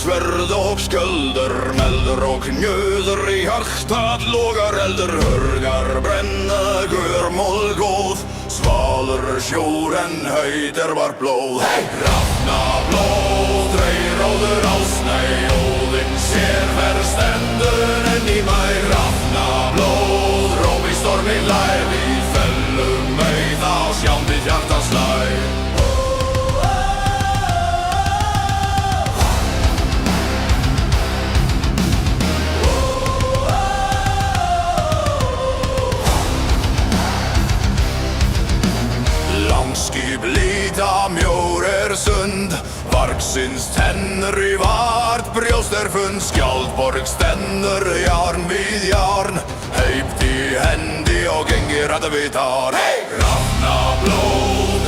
svärd och skulder, mälder och njöder i hjärtat lågar elder, hörgar bränna görmål gåð, svalur sjóren höjder var blóð. Hey! Rafna blóð, reyróður ásnæ, Óðinn sér hver stendur enn í mæ. Rafna blóð, róp í stormi lær, við fellum ei þá sjáum við hjartans lær. Langskip líta mjór sund, vargsins tennur í vart brjóst fund, skjaldborg stennur jarn við jarn, heipt í hendi og gengir að vitar. Hey! Rafna blóð,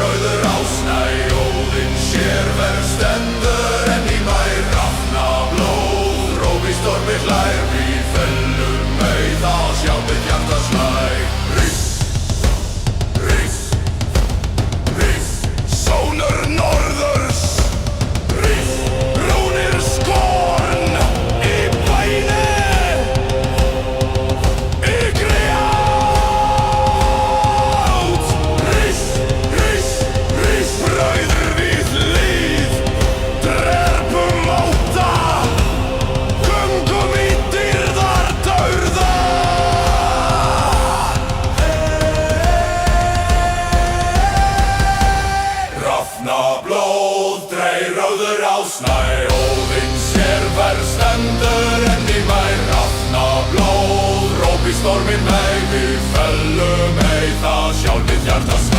rauður ásnæ, Óðinn sér hver stendur enn í mæ. Rafna blóð, róp í stormi hlær, við fellum ei þá sjáum við hjartans lær. Sónur norðurs, rís, rúnir skorn í bæni, í grját. Rís, rís, rís, bræður við hlið, drepum móta, göngum í dýrðar daurða. Rafna blóð, rauður ásnæ, Óðinn sér hver stendur enn í mæ. Rafna blóð, róp í stormin mæ, við fellum ei það sjálf við hjartans